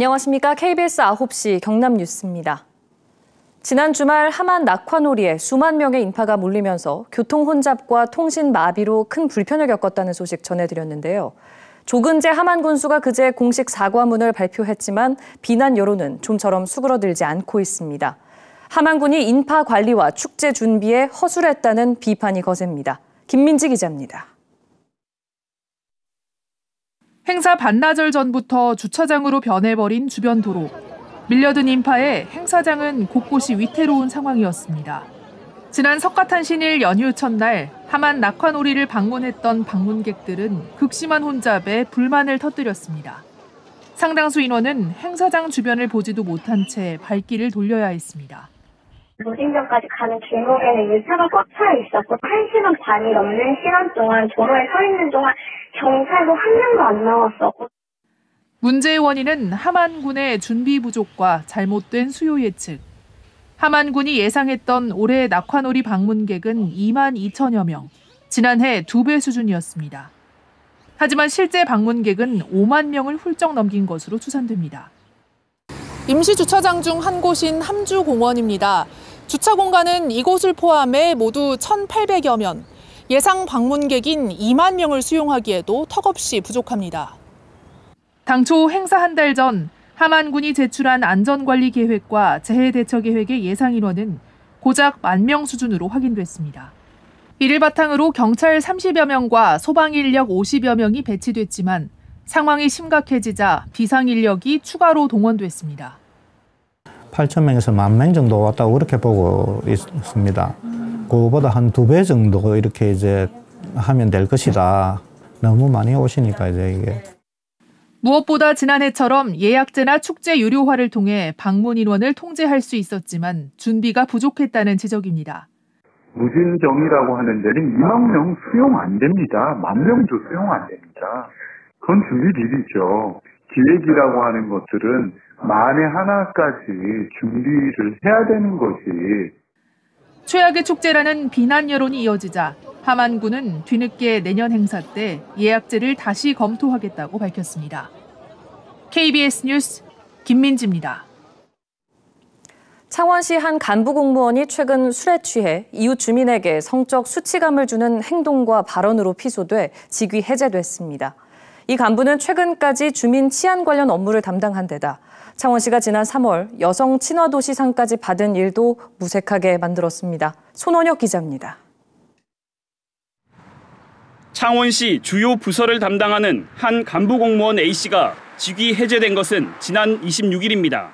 안녕하십니까. KBS 9시 경남 뉴스입니다. 지난 주말 함안 낙화놀이에 수만 명의 인파가 몰리면서 교통 혼잡과 통신 마비로 큰 불편을 겪었다는 소식 전해드렸는데요. 조근재 함안 군수가 그제 공식 사과문을 발표했지만 비난 여론은 좀처럼 수그러들지 않고 있습니다. 함안군이 인파 관리와 축제 준비에 허술했다는 비판이 거셉니다. 김민지 기자입니다. 행사 반나절 전부터 주차장으로 변해버린 주변 도로. 밀려든 인파에 행사장은 곳곳이 위태로운 상황이었습니다. 지난 석가탄신일 연휴 첫날 함안 낙화놀이를 방문했던 방문객들은 극심한 혼잡에 불만을 터뜨렸습니다. 상당수 인원은 행사장 주변을 보지도 못한 채 발길을 돌려야 했습니다. 노진점까지 가는 길목에는 일차가 꽉 차 있었고 1시간 반이 넘는 시간 동안 도로에 서 있는 동안 경찰도 한 명도 안 나왔었고. 문제의 원인은 함안군의 준비 부족과 잘못된 수요 예측. 함안군이 예상했던 올해 낙화놀이 방문객은 2만 2천여 명, 지난해 2배 수준이었습니다. 하지만 실제 방문객은 5만 명을 훌쩍 넘긴 것으로 추산됩니다. 임시 주차장 중 한 곳인 함주공원입니다. 주차 공간은 이곳을 포함해 모두 1,800여 면, 예상 방문객인 2만 명을 수용하기에도 턱없이 부족합니다. 당초 행사 한 달 전 함안군이 제출한 안전관리 계획과 재해 대처 계획의 예상 인원은 고작 10,000명 수준으로 확인됐습니다. 이를 바탕으로 경찰 30여 명과 소방 인력 50여 명이 배치됐지만 상황이 심각해지자 비상 인력이 추가로 동원됐습니다. 8,000명에서 10,000명 정도 왔다고 그렇게 보고 있습니다. 그거보다 한 2배 정도 이렇게 이제 하면 될 것이다. 너무 많이 오시니까 이제 이게. 무엇보다 지난해처럼 예약제나 축제 유료화를 통해 방문 인원을 통제할 수 있었지만 준비가 부족했다는 지적입니다. 무진정이라고 하는 데는 2만 명 수용 안 됩니다. 10,000명도 수용 안 됩니다. 그건 준비 비리죠. 기획이라고 하는 것들은 만에 하나까지 준비를 해야 되는 것이. 최악의 축제라는 비난 여론이 이어지자 함안군은 뒤늦게 내년 행사 때 예약제를 다시 검토하겠다고 밝혔습니다. KBS 뉴스 김민지입니다. 창원시 한 간부 공무원이 최근 술에 취해 이웃 주민에게 성적 수치감을 주는 행동과 발언으로 피소돼 직위 해제됐습니다. 이 간부는 최근까지 주민 치안 관련 업무를 담당한 데다 창원시가 지난 3월 여성 친화도시상까지 받은 일도 무색하게 만들었습니다. 손원혁 기자입니다. 창원시 주요 부서를 담당하는 한 간부 공무원 A씨가 직위 해제된 것은 지난 26일입니다.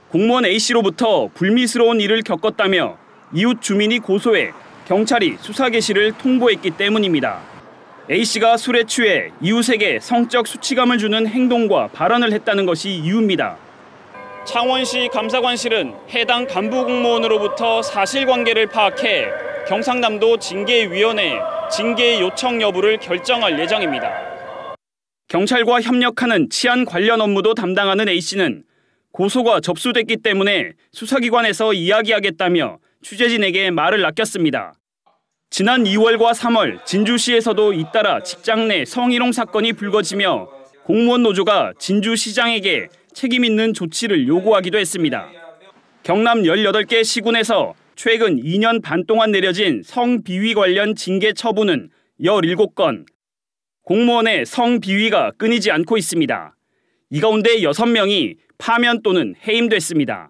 공무원 A씨로부터 불미스러운 일을 겪었다며 이웃 주민이 고소해 경찰이 수사 개시를 통보했기 때문입니다. A씨가 술에 취해 이웃에게 성적 수치감을 주는 행동과 발언을 했다는 것이 이유입니다. 창원시 감사관실은 해당 간부 공무원으로부터 사실관계를 파악해 경상남도 징계위원회에 징계 요청 여부를 결정할 예정입니다. 경찰과 협력하는 치안 관련 업무도 담당하는 A씨는 고소가 접수됐기 때문에 수사기관에서 이야기하겠다며 취재진에게 말을 아꼈습니다. 지난 2월과 3월 진주시에서도 잇따라 직장 내 성희롱 사건이 불거지며 공무원 노조가 진주시장에게 책임 있는 조치를 요구하기도 했습니다. 경남 18개 시군에서 최근 2년 반 동안 내려진 성비위 관련 징계 처분은 17건, 공무원의 성비위가 끊이지 않고 있습니다. 이 가운데 6명이 파면 또는 해임됐습니다.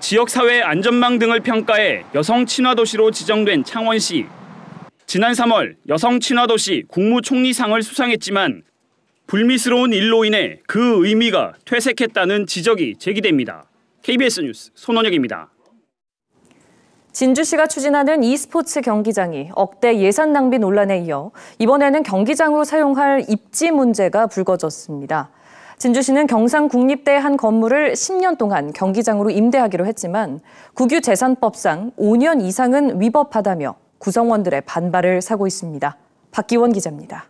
지역사회 안전망 등을 평가해 여성 친화도시로 지정된 창원시. 지난 3월 여성 친화도시 국무총리상을 수상했지만 불미스러운 일로 인해 그 의미가 퇴색했다는 지적이 제기됩니다. KBS 뉴스 손원혁입니다. 진주시가 추진하는 e스포츠 경기장이 억대 예산 낭비 논란에 이어 이번에는 경기장으로 사용할 입지 문제가 불거졌습니다. 진주시는 경상국립대 한 건물을 10년 동안 경기장으로 임대하기로 했지만 국유재산법상 5년 이상은 위법하다며 구성원들의 반발을 사고 있습니다. 박기원 기자입니다.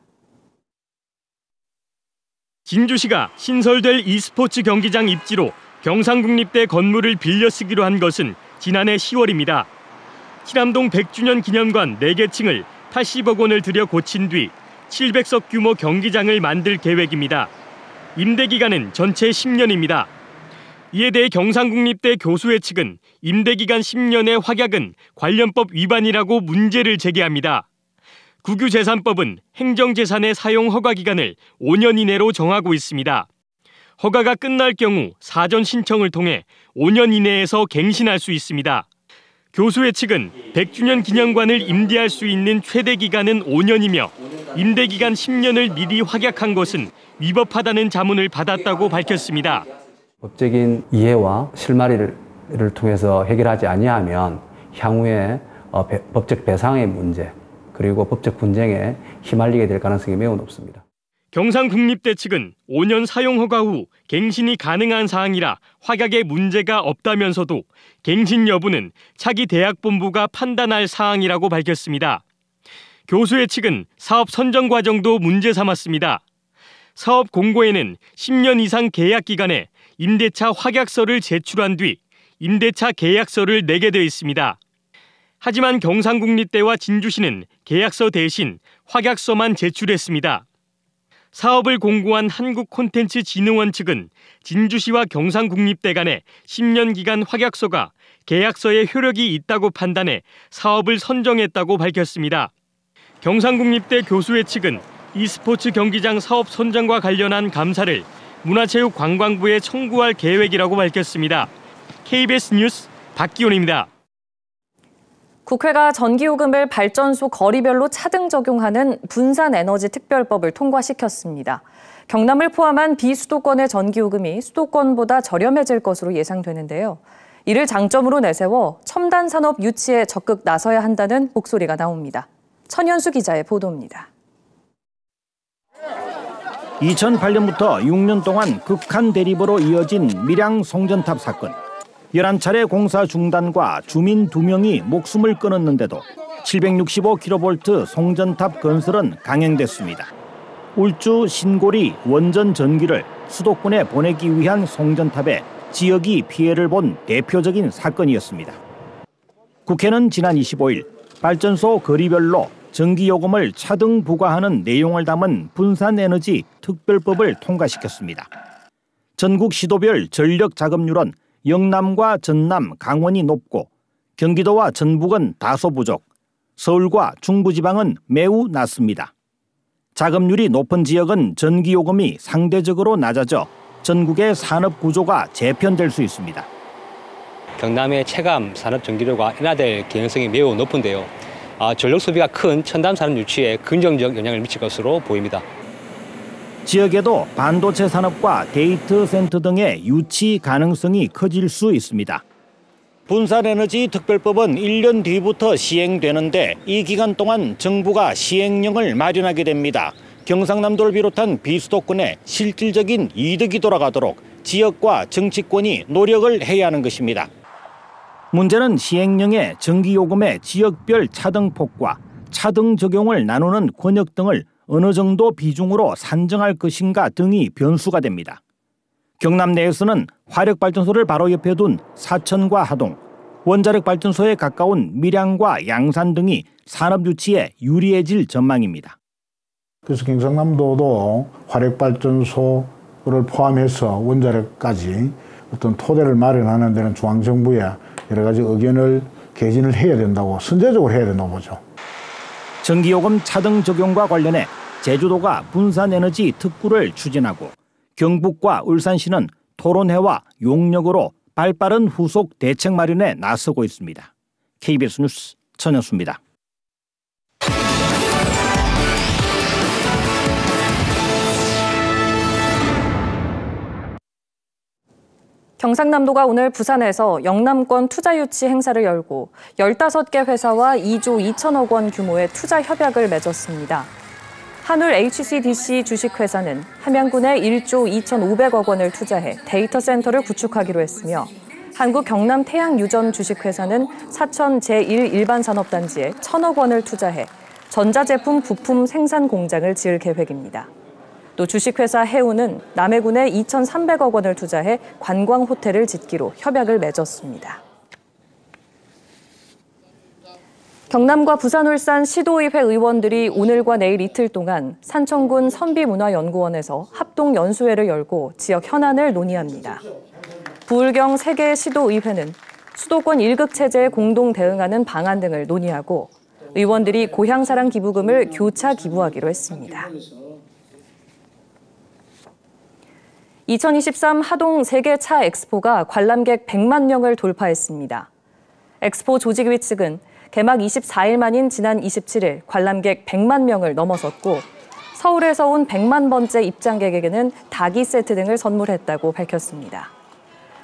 진주시가 신설될 e스포츠 경기장 입지로 경상국립대 건물을 빌려 쓰기로 한 것은 지난해 10월입니다. 칠암동 100주년 기념관 4개 층을 80억 원을 들여 고친 뒤 700석 규모 경기장을 만들 계획입니다. 임대 기간은 전체 10년입니다. 이에 대해 경상국립대 교수회 측은 임대 기간 10년의 확약은 관련법 위반이라고 문제를 제기합니다. 국유재산법은 행정재산의 사용 허가 기간을 5년 이내로 정하고 있습니다. 허가가 끝날 경우 사전 신청을 통해 5년 이내에서 갱신할 수 있습니다. 교수회 측은 100주년 기념관을 임대할 수 있는 최대 기간은 5년이며 임대 기간 10년을 미리 확약한 것은 위법하다는 자문을 받았다고 밝혔습니다. 법적인 이해와 실마리를 통해서 해결하지 아니하면 향후에 법적 배상의 문제 그리고 법적 분쟁에 휘말리게 될 가능성이 매우 높습니다. 경상국립대 측은 5년 사용 허가 후 갱신이 가능한 사항이라 확약에 문제가 없다면서도 갱신 여부는 차기 대학본부가 판단할 사항이라고 밝혔습니다. 교수회 측은 사업 선정 과정도 문제 삼았습니다. 사업 공고에는 10년 이상 계약 기간에 임대차 확약서를 제출한 뒤 임대차 계약서를 내게 되어 있습니다. 하지만 경상국립대와 진주시는 계약서 대신 확약서만 제출했습니다. 사업을 공고한 한국콘텐츠진흥원 측은 진주시와 경상국립대 간의 10년 기간 확약서가 계약서에 효력이 있다고 판단해 사업을 선정했다고 밝혔습니다. 경상국립대 교수회 측은 e스포츠 경기장 사업 선정과 관련한 감사를 문화체육관광부에 청구할 계획이라고 밝혔습니다. KBS 뉴스 박기훈입니다. 국회가 전기요금을 발전소 거리별로 차등 적용하는 분산에너지 특별법을 통과시켰습니다. 경남을 포함한 비수도권의 전기요금이 수도권보다 저렴해질 것으로 예상되는데요. 이를 장점으로 내세워 첨단 산업 유치에 적극 나서야 한다는 목소리가 나옵니다. 천현수 기자의 보도입니다. 2008년부터 6년 동안 극한 대립으로 이어진 밀양 송전탑 사건. 11차례 공사 중단과 주민 2명이 목숨을 끊었는데도 765kV 송전탑 건설은 강행됐습니다. 울주, 신고리, 원전 전기를 수도권에 보내기 위한 송전탑에 지역이 피해를 본 대표적인 사건이었습니다. 국회는 지난 25일 발전소 거리별로 전기요금을 차등 부과하는 내용을 담은 분산에너지 특별법을 통과시켰습니다. 전국 시도별 전력 작업률은 영남과 전남, 강원이 높고 경기도와 전북은 다소 부족, 서울과 중부지방은 매우 낮습니다. 작업률이 높은 지역은 전기요금이 상대적으로 낮아져 전국의 산업 구조가 재편될 수 있습니다. 경남의 체감 산업 전기료가 인하될 개연성이 매우 높은데요. 전력 소비가 큰 첨단 산업 유치에 긍정적 영향을 미칠 것으로 보입니다. 지역에도 반도체 산업과 데이터 센터 등의 유치 가능성이 커질 수 있습니다. 분산에너지 특별법은 1년 뒤부터 시행되는데 이 기간 동안 정부가 시행령을 마련하게 됩니다. 경상남도를 비롯한 비수도권에 실질적인 이득이 돌아가도록 지역과 정치권이 노력을 해야 하는 것입니다. 문제는 시행령에 전기요금의 지역별 차등폭과 차등 적용을 나누는 권역 등을 어느 정도 비중으로 산정할 것인가 등이 변수가 됩니다. 경남 내에서는 화력발전소를 바로 옆에 둔 사천과 하동, 원자력발전소에 가까운 밀양과 양산 등이 산업 유치에 유리해질 전망입니다. 그래서 경상남도도 화력발전소를 포함해서 원자력까지 어떤 토대를 마련하는 데는 중앙정부에 여러 가지 의견을 개진을 해야 된다고, 선제적으로 해야 된다고 보죠. 전기요금 차등 적용과 관련해 제주도가 분산에너지 특구를 추진하고 경북과 울산시는 토론회와 용역으로 발빠른 후속 대책 마련에 나서고 있습니다. KBS 뉴스 천현수입니다. 경상남도가 오늘 부산에서 영남권 투자유치 행사를 열고 15개 회사와 2조 2천억 원 규모의 투자 협약을 맺었습니다. 한울 HCDC 주식회사는 함양군에 1조 2,500억 원을 투자해 데이터 센터를 구축하기로 했으며 한국 경남 태양유전 주식회사는 사천 제1 일반산업단지에 1,000억 원을 투자해 전자제품 부품 생산 공장을 지을 계획입니다. 또 주식회사 해운은 남해군에 2,300억 원을 투자해 관광호텔을 짓기로 협약을 맺었습니다. 경남과 부산, 울산 시도의회 의원들이 오늘과 내일 이틀 동안 산청군 선비문화연구원에서 합동연수회를 열고 지역 현안을 논의합니다. 부울경 3개 시도의회는 수도권 1급 체제에 공동 대응하는 방안 등을 논의하고 의원들이 고향사랑 기부금을 교차 기부하기로 했습니다. 2023 하동 세계차 엑스포가 관람객 100만 명을 돌파했습니다. 엑스포 조직위 측은 개막 24일 만인 지난 27일 관람객 100만 명을 넘어섰고 서울에서 온 100만 번째 입장객에게는 닭이 세트 등을 선물했다고 밝혔습니다.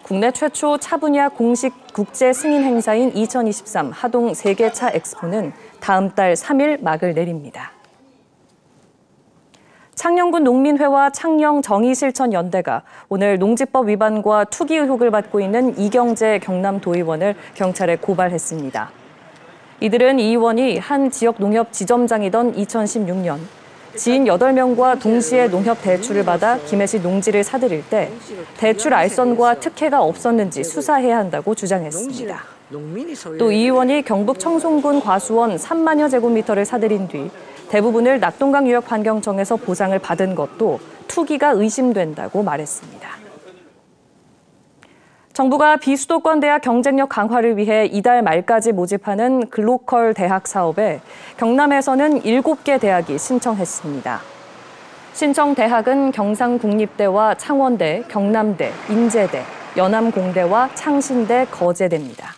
국내 최초 차 분야 공식 국제 승인 행사인 2023 하동 세계차 엑스포는 다음 달 3일 막을 내립니다. 창녕군 농민회와 창녕정의실천연대가 오늘 농지법 위반과 투기 의혹을 받고 있는 이경재 경남도의원을 경찰에 고발했습니다. 이들은 이 의원이 한 지역 농협 지점장이던 2016년 지인 8명과 동시에 농협 대출을 받아 김해시 농지를 사들일 때 대출 알선과 특혜가 없었는지 수사해야 한다고 주장했습니다. 또 이 의원이 경북 청송군 과수원 3만여 제곱미터를 사들인 뒤 대부분을 낙동강유역환경청에서 보상을 받은 것도 투기가 의심된다고 말했습니다. 정부가 비수도권 대학 경쟁력 강화를 위해 이달 말까지 모집하는 글로컬 대학 사업에 경남에서는 7개 대학이 신청했습니다. 신청 대학은 경상국립대와 창원대, 경남대, 인제대, 연암공대와 창신대, 거제대입니다.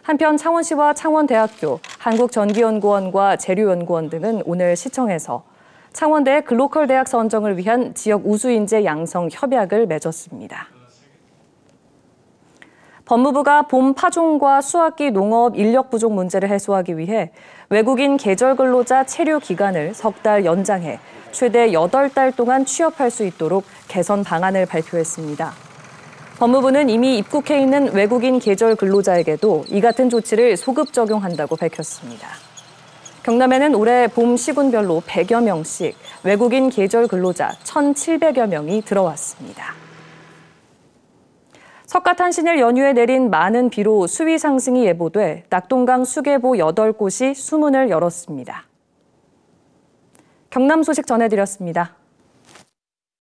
한편 창원시와 창원대학교, 한국전기연구원과 재료연구원 등은 오늘 시청에서 창원대 글로컬 대학 선정을 위한 지역 우수인재 양성 협약을 맺었습니다. 법무부가 봄 파종과 수확기 농업 인력 부족 문제를 해소하기 위해 외국인 계절 근로자 체류 기간을 석 달 연장해 최대 8달 동안 취업할 수 있도록 개선 방안을 발표했습니다. 법무부는 이미 입국해 있는 외국인 계절 근로자에게도 이 같은 조치를 소급 적용한다고 밝혔습니다. 경남에는 올해 봄 시군별로 100여 명씩 외국인 계절 근로자 1,700여 명이 들어왔습니다. 석가탄신일 연휴에 내린 많은 비로 수위 상승이 예보돼 낙동강 수계보 8곳이 수문을 열었습니다. 경남 소식 전해드렸습니다.